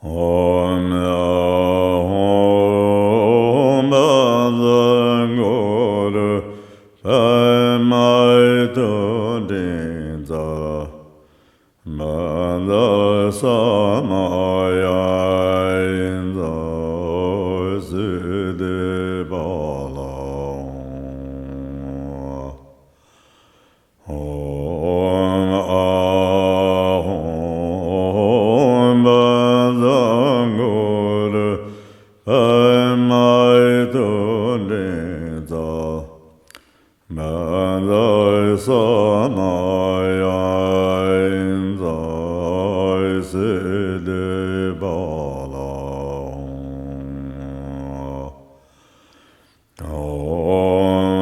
Om Om Guru Mai Tu Din Za Manda Samaya Inza Sidi Bala Om Ahom Guru Mai Tu Din Za Manda Samaya Inza Sidi Bala Om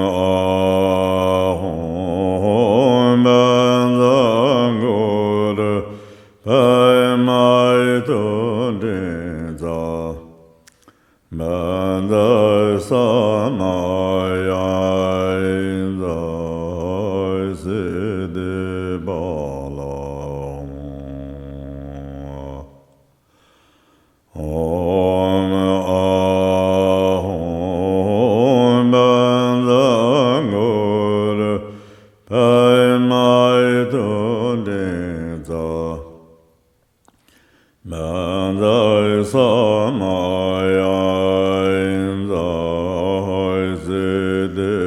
Ahom Guru Mai Tu Din Za Manda Samaya Inza Sidi Bala Om Ahom Guru Mai Tu Din Za Manda Samaya Inza Sidi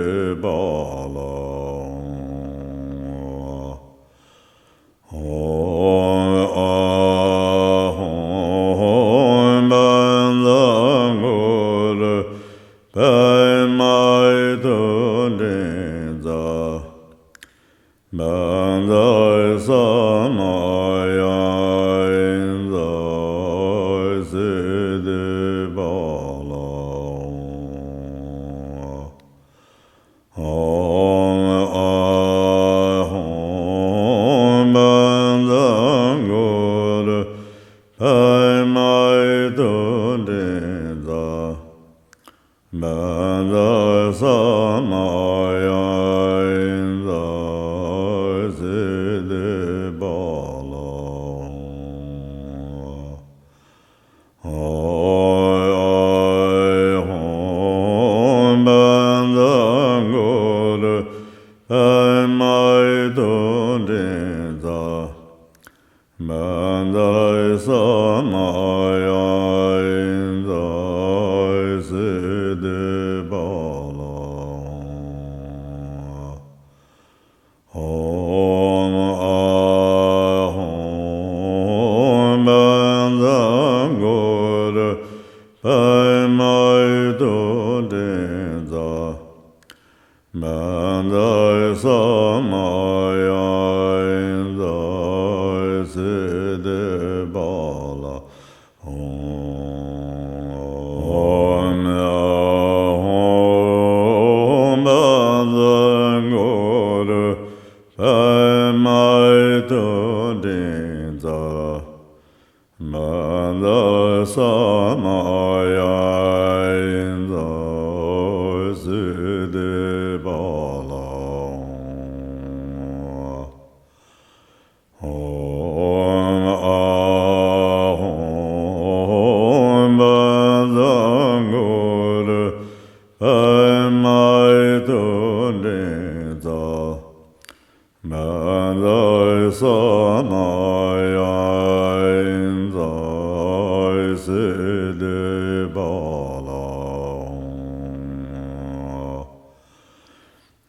Bala Om Ahom Guru Mai Tu Din Za Manda Samaya Inza Sidi Bala Om Ahom Guru Mai Tu Din Za Manda Samaya Inza Sidi Bala Ahom Guru Mai Tu Din Za Manda Samaya Inza Sidi Bala Om Ahom Guru Mai Tu Din Za Manda Samaya Inza Sidi Bala Om Ahom Guru Mai Tu Din Za Manda Samaya Inza Sidi Bala Om Ahom Guru Mai Tu Din Za Manda Samaya Inza Sidi Bala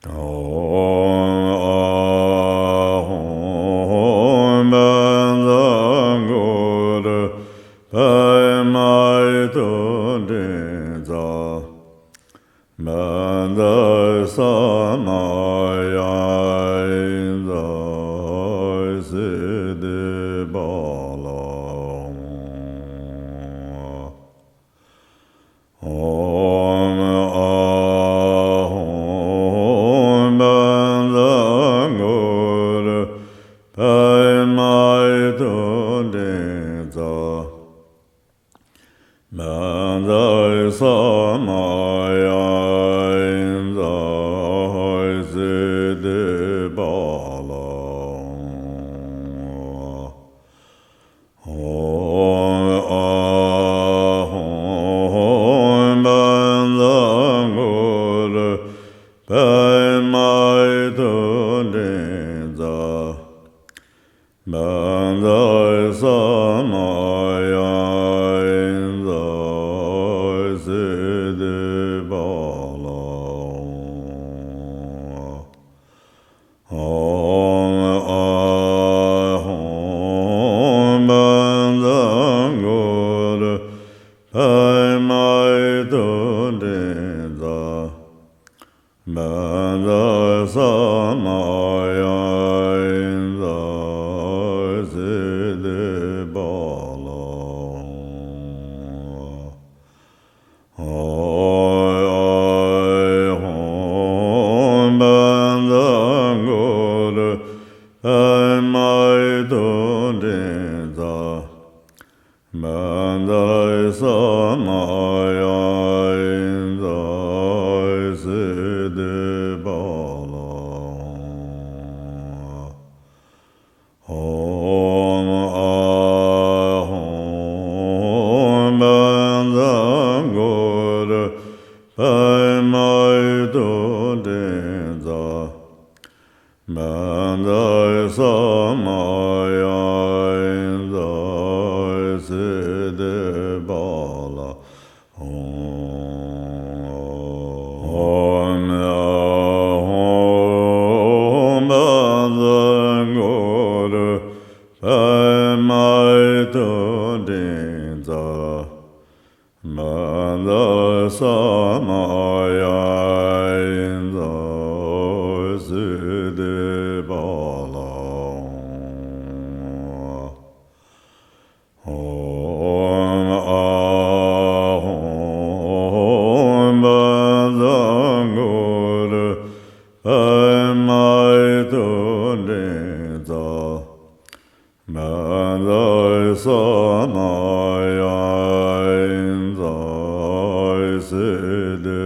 Om Ahom Guru Mai Tu Din Za Manda Samaya Inza Sidi Bala Om Ahom Guru Mai Tu Din Za Manda Samaya Inza Sidi Bala Om ngor pai mai tu de za man da sa ma ya in za se de ba la ai ai hom ban da ngor pai mai tu de za man da sa ma ya in za se de ba la hom a hom ban da ngor pai mai tu de za man da sa ma ya in za se de ba la hom a hom ban da ngor pai mai tu de za man da sa ma ya in za se de ba la hom a hom ban da ngor pai mai tu de za man da sa ma ya in za se de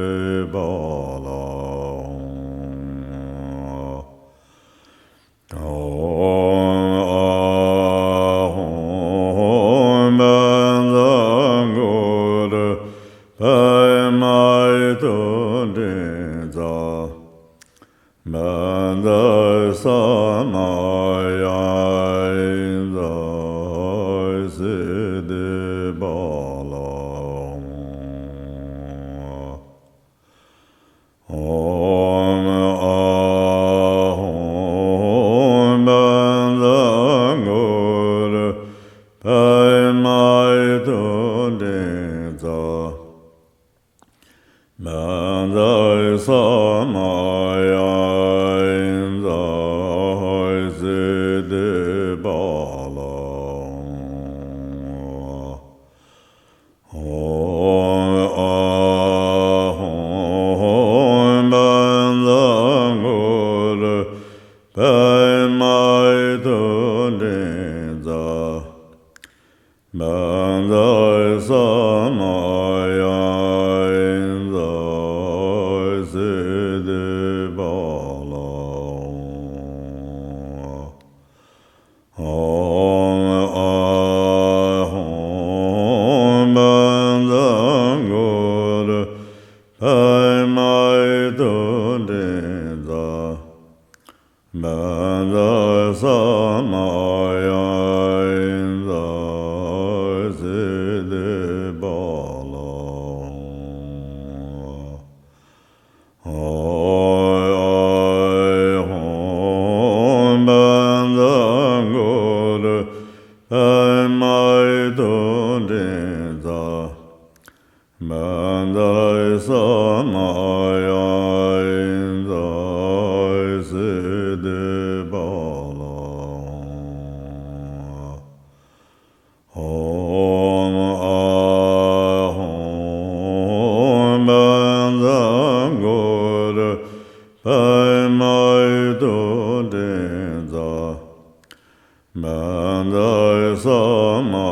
ba la hom a hom ban da ngor pai mai tu de za man da sa ma ya in za se de ba la hom a hom ban da ngor pai mai tu de za man da sa ma ya in za se de ba la hom a hom ban da ngor pai mai tu de za man da sa ma ya in za se de ba la hom a hom ban da ngor pai mai tu de za man da sa ma ya in za se de ba la ai ai hom ban da ngor pai mai tu de za man da sa ma ya in za se de ba la hom a hom ban da ngor pai mai tu de za man da sa ma